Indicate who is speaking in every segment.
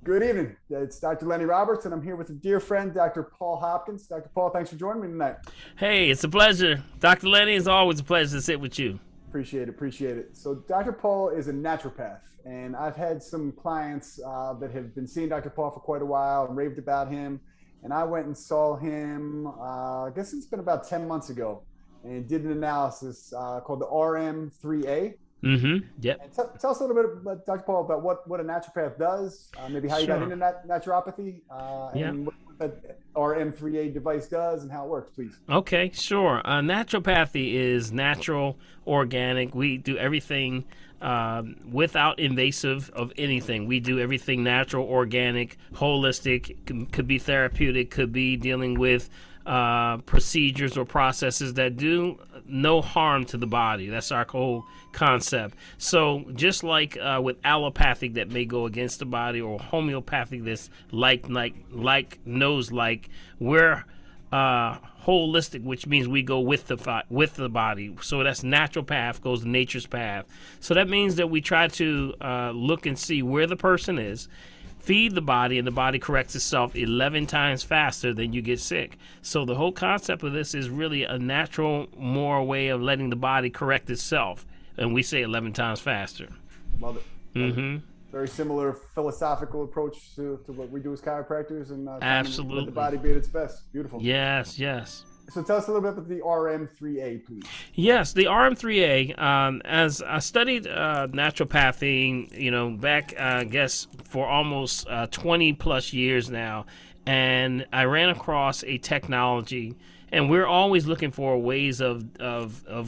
Speaker 1: Good evening. It's Dr. Lenny Roberts, and I'm here with a dear friend, Dr. Paul Hopkins. Dr. Paul, thanks for joining me tonight.
Speaker 2: Hey, it's a pleasure. Dr. Lenny, it's always a pleasure to sit with you.
Speaker 1: Appreciate it. Appreciate it. So, Dr. Paul is a naturopath, and I've had some clients that have been seeing Dr. Paul for quite a while and raved about him. And I went and saw him, I guess it's been about 10 months ago, and did an analysis called the RM3A.
Speaker 2: Yep.
Speaker 1: And tell us a little bit about Dr. Paul about what a naturopath does, maybe how you got
Speaker 2: Sure.
Speaker 1: into naturopathy,
Speaker 2: Yeah.
Speaker 1: and what that RM3A device does and how it works, please.
Speaker 2: Okay, sure. Naturopathy is natural, organic. We do everything without invasive of anything. We do everything natural, organic, holistic. Could be therapeutic, could be dealing with procedures or processes that do no harm to the body. That's our whole concept. So just like with allopathic that may go against the body, or homeopathic that's knows like, we're holistic, which means we go with the body. So that's natural path goes nature's path. So that means that we try to look and see where the person is, feed the body, and the body corrects itself 11 times faster than you get sick. So the whole concept of this is really a natural, more way of letting the body correct itself, and we say 11 times faster.
Speaker 1: Love it. Love it. Very similar philosophical approach to what we do as chiropractors, and trying to let the
Speaker 2: Absolutely.
Speaker 1: body be at its best. Beautiful.
Speaker 2: Yes, yes.
Speaker 1: So tell us a little bit about the RM3A, please.
Speaker 2: Yes, the RM3A. As I studied naturopathy, back, I guess, for almost 20 plus years now, and I ran across a technology, and we're always looking for ways of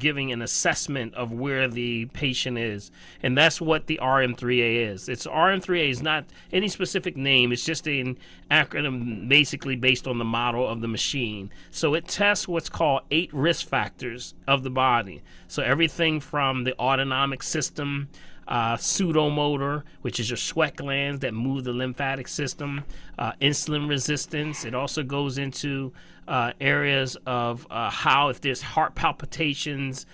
Speaker 2: giving an assessment of where the patient is, and that's what the RM3A is. It's RM3A is not any specific name. It's just an acronym, basically based on the model of the machine. So it tests what's called 8 risk factors of the body. So everything from the autonomic system, pseudomotor, which is your sweat glands that move the lymphatic system, insulin resistance. It also goes into areas of how, if there's heart palpitations,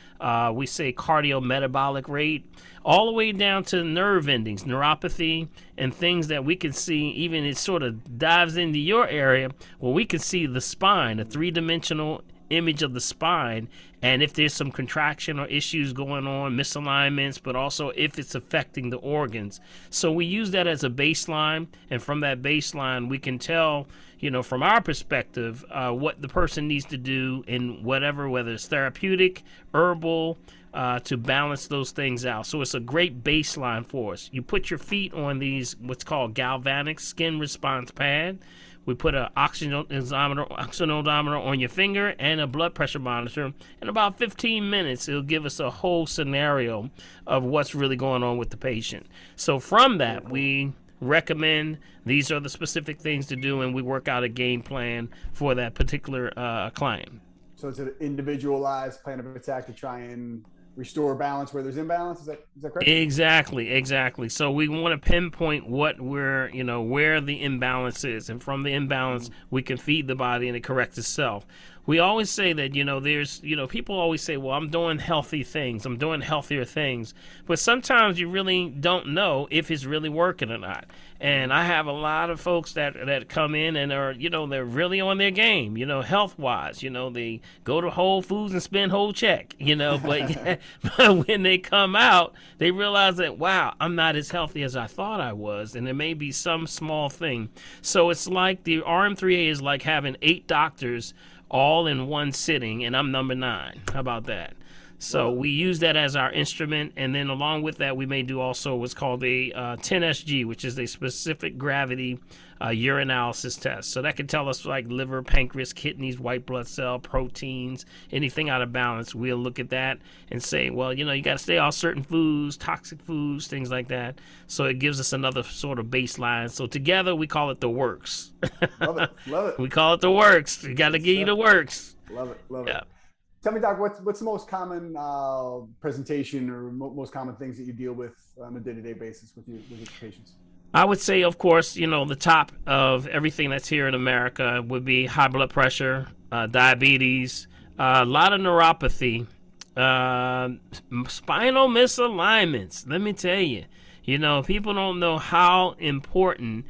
Speaker 2: we say cardiometabolic rate, all the way down to nerve endings, neuropathy, and things that we can see. Even it sort of dives into your area where we can see the spine, a three-dimensional image of the spine, and if there's some contraction or issues going on, misalignments, but also if it's affecting the organs. So we use that as a baseline, and from that baseline we can tell, from our perspective, what the person needs to do in whether it's therapeutic, herbal, to balance those things out. So it's a great baseline for us. You put your feet on these, what's called galvanic skin response pad. We put an odometer on your finger and a blood pressure monitor. In about 15 minutes, it'll give us a whole scenario of what's really going on with the patient. So from that, we recommend these are the specific things to do, and we work out a game plan for that particular client.
Speaker 1: So it's an individualized plan of attack to try and restore balance where there's imbalance. Is that correct?
Speaker 2: Exactly. So we want to pinpoint what where the imbalance is, and from the imbalance, we can feed the body and it corrects itself. We always say that, there's, people always say, well, I'm doing healthy things, I'm doing healthier things, but sometimes you really don't know if it's really working or not. And I have a lot of folks that come in and are, they're really on their game, health wise. They go to Whole Foods and spend whole check, but, but when they come out, they realize that, wow, I'm not as healthy as I thought I was. And there may be some small thing. So it's like the RM3A is like having 8 doctors all in one sitting, and I'm number 9. How about that? So we use that as our instrument, and then along with that, we may do also what's called a 10SG, which is a specific gravity urinalysis test. So that can tell us like liver, pancreas, kidneys, white blood cell, proteins, anything out of balance. We'll look at that and say, well, you got to stay off certain foods, toxic foods, things like that. So it gives us another sort of baseline. So together we call it the works.
Speaker 1: Love it. Love it.
Speaker 2: We call it the works. We got to give you the works.
Speaker 1: Love it. Love
Speaker 2: Yeah.
Speaker 1: it. Tell me, Doc, what's the most common presentation or most common things that you deal with on a day-to-day basis with your patients?
Speaker 2: I would say, of course, the top of everything that's here in America would be high blood pressure, diabetes, a lot of neuropathy, spinal misalignments. Let me tell you, You know, people don't know how important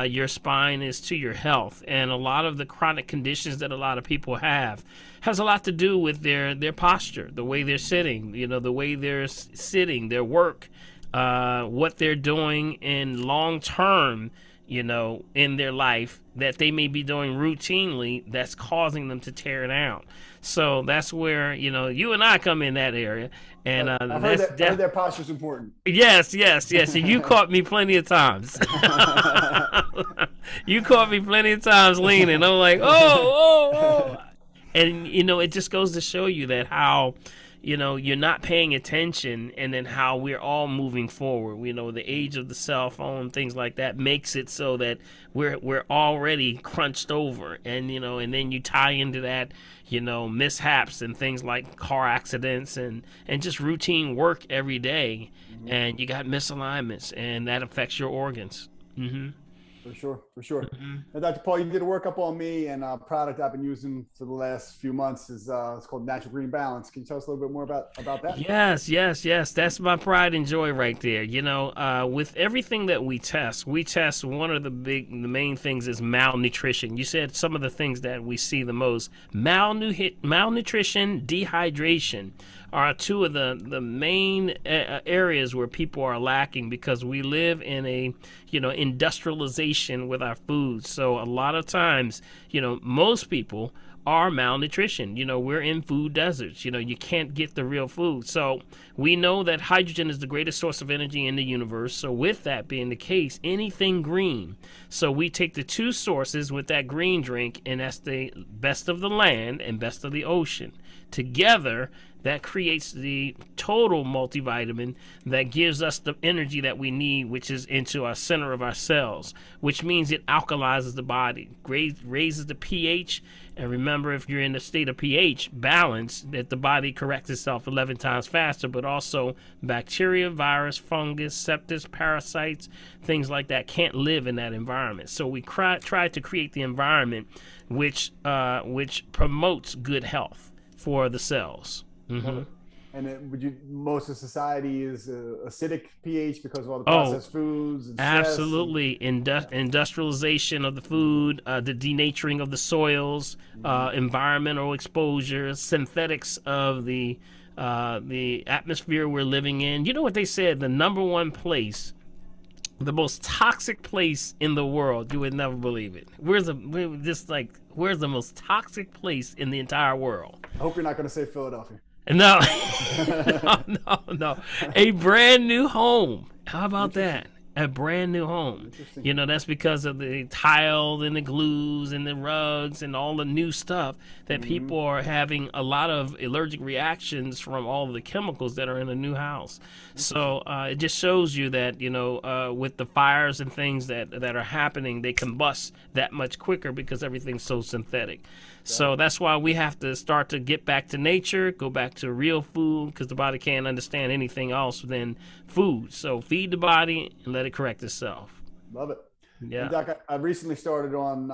Speaker 2: your spine is to your health, and a lot of the chronic conditions that a lot of people have has a lot to do with their posture, the way they're sitting, you know, the way they're sitting, their work, what they're doing in long term, you know, in their life that they may be doing routinely that's causing them to tear it out. So that's where, you know, you and I come in that area. And
Speaker 1: I've heard that posture's important.
Speaker 2: Yes, yes, yes. And you caught me plenty of times. You caught me plenty of times leaning. I'm like, oh. And, you know, it just goes to show you that how, you know, you're not paying attention, and then how we're all moving forward. You know, the age of the cell phone, things like that makes it so that we're already crunched over. And, you know, and then you tie into that, you know, mishaps and things like car accidents and just routine work every day. Mm-hmm. And you got misalignments, and that affects your organs. Mm-hmm.
Speaker 1: For sure. Mm-hmm. Now, Dr. Paul, you did a workup on me, and a product I've been using for the last few months is it's called Natural Green Balance. Can you tell us a little bit more about that?
Speaker 2: Yes. That's my pride and joy right there. You know, with everything that we test one of the main things is malnutrition. You said some of the things that we see the most: malnutrition, dehydration are two of the main areas where people are lacking, because we live in a, you know, industrialization with our food. So a lot of times, you know, most people are malnutrition. You know, we're in food deserts. You know, you can't get the real food. So we know that hydrogen is the greatest source of energy in the universe. So with that being the case, anything green. So we take the two sources with that green drink, and that's the best of the land and best of the ocean. Together, that creates the total multivitamin that gives us the energy that we need, which is into our center of our cells, which means it alkalizes the body, raises the pH. And remember, if you're in a state of pH balance, that the body corrects itself 11 times faster, but also bacteria, virus, fungus, sepsis, parasites, things like that can't live in that environment. So we try to create the environment which promotes good health for the cells. Mm-hmm.
Speaker 1: And most of society is acidic pH because of all the processed foods and
Speaker 2: absolutely industrialization of the food, the denaturing of the soils, environmental exposure, synthetics of the atmosphere we're living in. You know what they said? The number one place, the most toxic place in the world, you would never believe it. Where's the most toxic place in the entire world?
Speaker 1: I hope you're not going to say Philadelphia.
Speaker 2: No. No. A brand new home. How about that? A brand new home. You know, that's because of the tile and the glues and the rugs and all the new stuff that people are having a lot of allergic reactions from all of the chemicals that are in a new house. So it just shows you that, you know, with the fires and things that are happening, they combust that much quicker because everything's so synthetic. So that's why we have to start to get back to nature, go back to real food, because the body can't understand anything else than food. So feed the body and let it correct itself.
Speaker 1: Love it.
Speaker 2: Yeah.
Speaker 1: And Doc, I recently started on,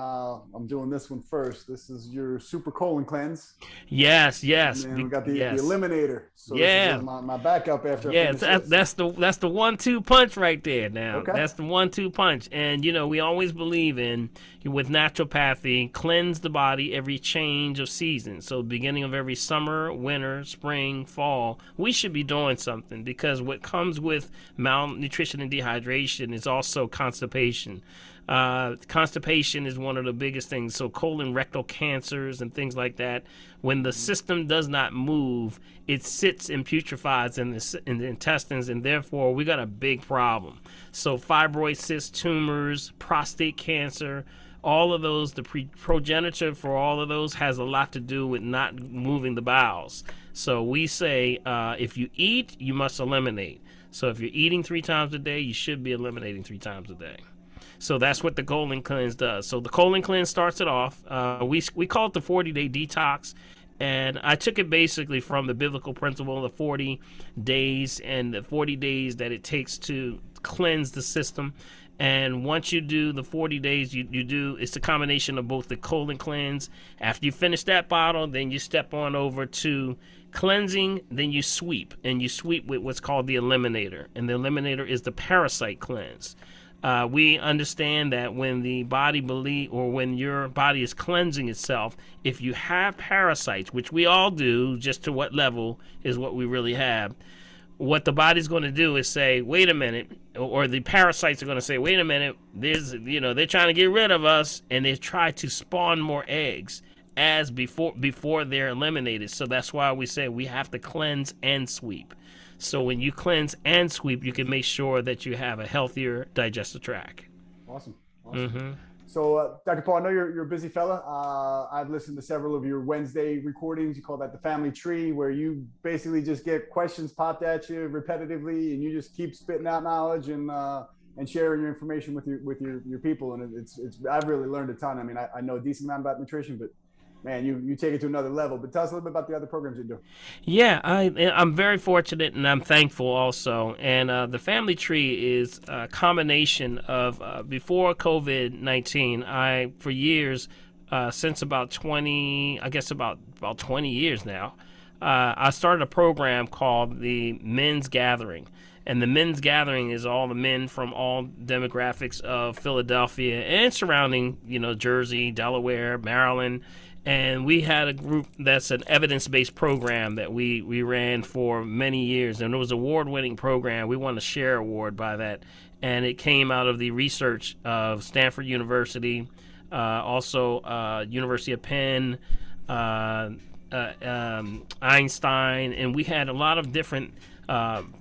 Speaker 1: I'm doing this one first. This is your super colon cleanse.
Speaker 2: Yes.
Speaker 1: And we got the eliminator. So
Speaker 2: yeah.
Speaker 1: This is my backup after.
Speaker 2: Yeah, that's the 1-2 punch right there. Now that's the 1-2 punch. And you know, we always believe in, with naturopathy, cleanse the body every change of season. So beginning of every summer, winter, spring, fall, we should be doing something, because what comes with malnutrition and dehydration is also constipation. Constipation is one of the biggest things. So colon rectal cancers and things like that, when the system does not move, it sits and putrefies in the intestines, and therefore we got a big problem. So fibroid cysts, tumors, prostate cancer, all of those, the progenitor for all of those has a lot to do with not moving the bowels. So we say if you eat, you must eliminate. So if you're eating 3 times a day, you should be eliminating 3 times a day. So that's what the colon cleanse does. So the colon cleanse starts it off. We call it the 40-day detox. And I took it basically from the biblical principle of the 40 days and the 40 days that it takes to cleanse the system. And once you do the 40 days, you do, it's a combination of both the colon cleanse. After you finish that bottle, then you step on over to cleansing, then you sweep. And you sweep with what's called the eliminator. And the eliminator is the parasite cleanse. We understand that when the body when your body is cleansing itself, if you have parasites, which we all do, just to what level is what we really have, what the body's going to do is say, wait a minute, or the parasites are going to say, wait a minute, they're trying to get rid of us, and they try to spawn more eggs as before they're eliminated. So that's why we say we have to cleanse and sweep. So when you cleanse and sweep, you can make sure that you have a healthier digestive tract.
Speaker 1: Awesome.
Speaker 2: Mm-hmm.
Speaker 1: So, Dr. Paul, I know you're a busy fella. I've listened to several of your Wednesday recordings. You call that the family tree, where you basically just get questions popped at you repetitively, and you just keep spitting out knowledge and sharing your information with your people. And I've really learned a ton. I mean, I know a decent amount about nutrition, but man, you take it to another level. But tell us a little bit about the other programs you do.
Speaker 2: Yeah, I'm very fortunate, and I'm thankful also. And the family tree is a combination of before COVID-19. For years, since about 20 years now, I started a program called the Men's Gathering. And the Men's Gathering is all the men from all demographics of Philadelphia and surrounding, Jersey, Delaware, Maryland. And we had a group that's an evidence-based program that we ran for many years. And it was an award-winning program. We won a Share Award by that. And it came out of the research of Stanford University, also University of Penn, Einstein. And we had a lot of different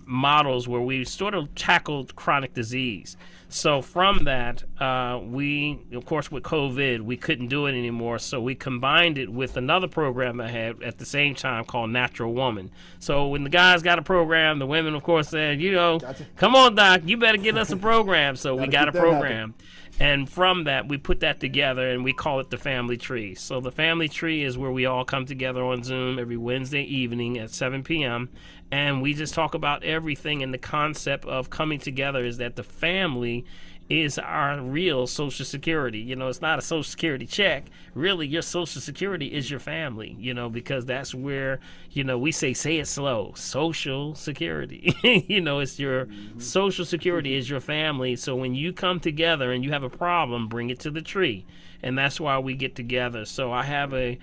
Speaker 2: models where we sort of tackled chronic disease. So from that, of course, with COVID, we couldn't do it anymore. So we combined it with another program I had at the same time called Natural Woman. So when the guys got a program, the women, of course, said, Gotcha. Come on, Doc, you better get us a program. So we got a program. And from that, we put that together, and we call it the Family Tree. So the Family Tree is where we all come together on Zoom every Wednesday evening at 7 p.m., and we just talk about everything. And the concept of coming together is that the family is our real Social Security. It's not a Social Security check. Really, your Social Security is your family, because that's where, we say it slow, Social Security. It's your Social Security is your family. So when you come together and you have a problem, bring it to the tree. And that's why we get together. So I have a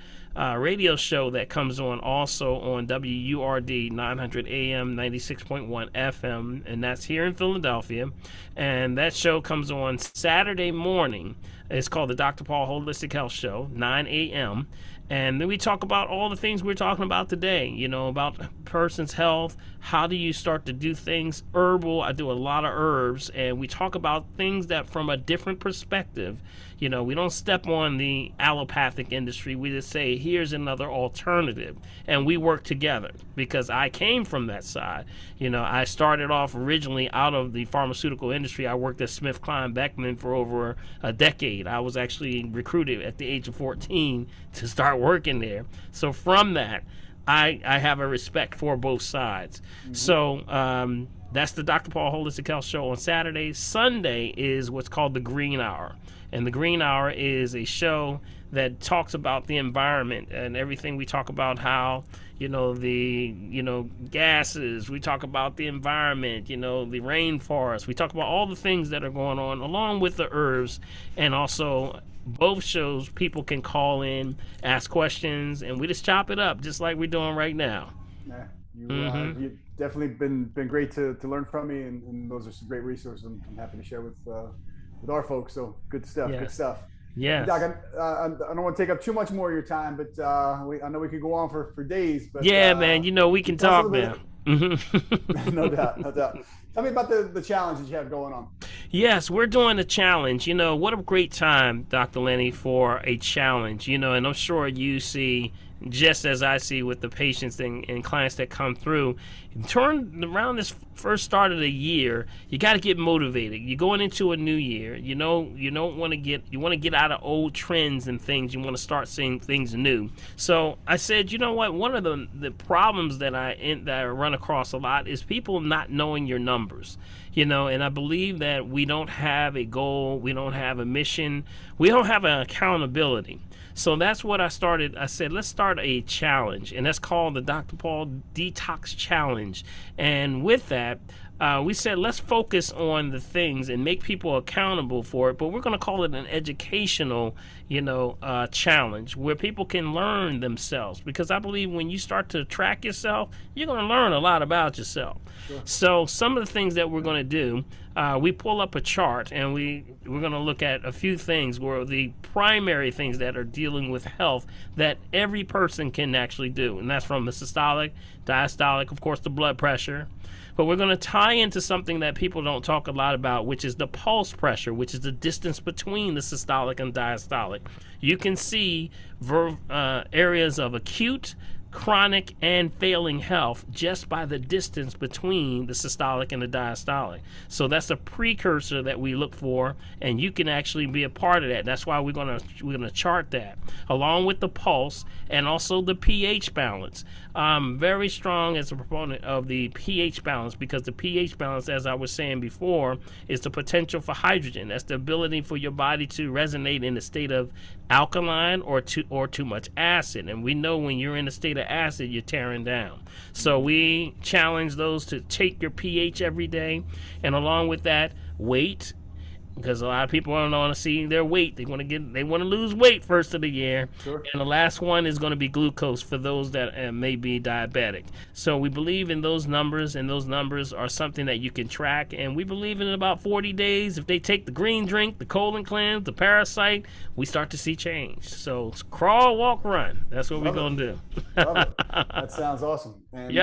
Speaker 2: radio show that comes on also on WURD 900 AM 96.1 FM, and that's here in Philadelphia. And that show comes on Saturday morning. It's called the Dr. Paul Holistic Health Show, 9 a.m. And then we talk about all the things we're talking about today, about person's health. How do you start to do things herbal? I do a lot of herbs, and we talk about things that from a different perspective. We don't step on the allopathic industry. We just say, here's another alternative. And we work together because I came from that side. I started off originally out of the pharmaceutical industry. I worked at SmithKline Beckman for over a decade. I was actually recruited at the age of 14 to start working there. So from that, I have a respect for both sides. Mm-hmm. So that's the Dr. Paul Holistic Health Show on Saturday. Sunday is what's called the Green Hour. And the Green Hour is a show that talks about the environment and everything. We talk about how, the gases. We talk about the environment, the rainforest. We talk about all the things that are going on along with the herbs. And also both shows, people can call in, ask questions, and we just chop it up just like we're doing right now.
Speaker 1: Yeah, you've definitely been great to learn from me, and those are some great resources I'm happy to share with our folks. So good stuff. Yes. Good stuff.
Speaker 2: Yeah.
Speaker 1: Doc, I don't want to take up too much more of your time, but I know we could go on for days. But
Speaker 2: yeah, man, we can talk now.
Speaker 1: No doubt. Tell me about the challenge that you have going on.
Speaker 2: Yes, we're doing a challenge. What a great time, Dr. Lenny, for a challenge. And I'm sure you see just as I see with the patients and clients that come through. Turn around this first start of the year, you got to get motivated. You're going into a new year. You want to get out of old trends and things. You want to start seeing things new. So I said, you know what? One of the problems that I run across a lot is people not knowing your numbers. And I believe that we don't have a goal, we don't have a mission, we don't have an accountability. So that's what I started. I said, let's start a challenge, and that's called the Dr. Paul Detox Challenge. And with that, we said, let's focus on the things and make people accountable for it, but we're going to call it an educational, challenge where people can learn themselves, because I believe when you start to track yourself, you're going to learn a lot about yourself. Sure. So some of the things that we're going to do, we pull up a chart, and we're going to look at a few things where the primary things that are dealing with health that every person can actually do, and that's from the systolic, diastolic, of course, the blood pressure. But we're going to tie into something that people don't talk a lot about, which is the pulse pressure, which is the distance between the systolic and diastolic. You can see areas of acute, chronic, and failing health just by the distance between the systolic and the diastolic. So that's a precursor that we look for, and you can actually be a part of that. That's why we're gonna chart that along with the pulse and also the pH balance. I'm very strong as a proponent of the pH balance, because the pH balance, as I was saying before, is the potential for hydrogen. That's the ability for your body to resonate in a state of alkaline or too much acid. And we know when you're in a state of acid, you're tearing down. So we challenge those to take your pH every day, and along with that, weight, because a lot of people don't want to see their weight. They want to lose weight first of the year. Sure. And the last one is going to be glucose for those that may be diabetic. So we believe in those numbers, and those numbers are something that you can track. And we believe in about 40 days, if they take the green drink, the colon cleanse, the parasite, we start to see change. So crawl, walk, run. That's what we're going to do.
Speaker 1: Love it. That sounds awesome. And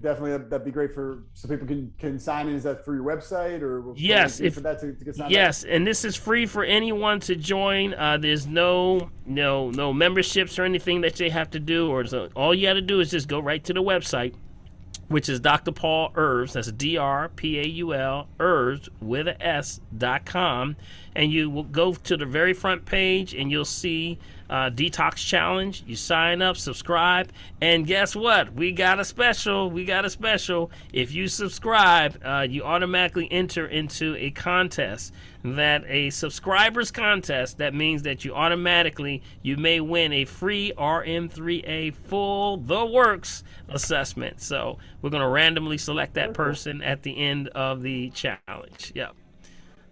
Speaker 1: definitely that'd be great so people can sign in. Is that through your website, or
Speaker 2: yes,
Speaker 1: for that to get signed up?
Speaker 2: Yes, and this is free for anyone to join. There's no memberships or anything that they have to do, all you got to do is just go right to the website, which is Dr. Paul Herbs. That's DrPaul Herbs with a S.com, and you will go to the very front page, and you'll see Detox Challenge. You sign up, subscribe, and guess what? We got a special. If you subscribe, you automatically enter into a contest. A subscribers contest. That means that you may win a free RM3A full The Works assessment. So we're going to randomly select that person at the end of the challenge. Yep.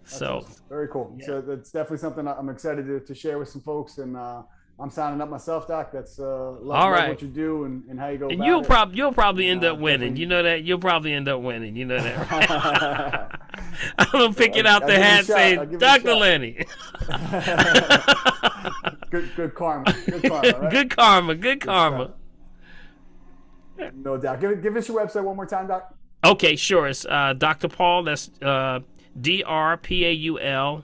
Speaker 2: So
Speaker 1: very cool. Yeah. So that's definitely something I'm excited to share with some folks, and I'm signing up myself, Doc. That's love what you do and how you go.
Speaker 2: And you'll probably end up winning. You know that you'll probably end up winning. You know that. I'm gonna pick it out the hat and say, Dr. Lenny.
Speaker 1: good karma. Good karma. Right?
Speaker 2: Good karma.
Speaker 1: No doubt. Give us your website one more time, Doc.
Speaker 2: Okay, sure. It's Dr. Paul. That's DrPaul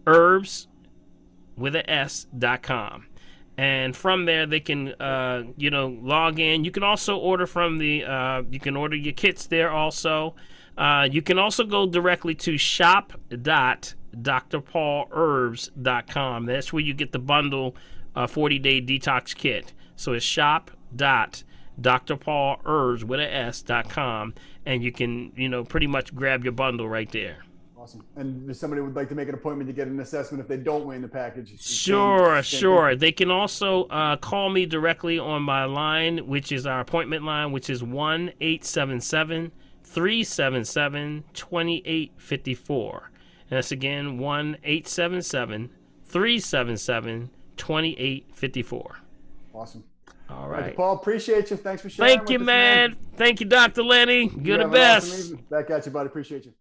Speaker 2: Herbs with a S.com. And from there, they can, log in. You can also order from you can order your kits there also. You can also go directly to shop.drpaulherbs.com. That's where you get the bundle 40-day detox kit. So it's shop.drpaulherbs with a S.com. And you can, pretty much grab your bundle right there.
Speaker 1: Awesome. And if somebody would like to make an appointment to get an assessment if they don't win the package.
Speaker 2: Sure. They can also call me directly on my line, which is our appointment line, which is 1-877-377-2854. And that's again 1-877-377-2854.
Speaker 1: Awesome.
Speaker 2: All right.
Speaker 1: Paul, appreciate you. Thanks for sharing.
Speaker 2: Thank you, man. Thank you, Dr. Lenny. You're the best.
Speaker 1: Back at you, buddy. Appreciate you.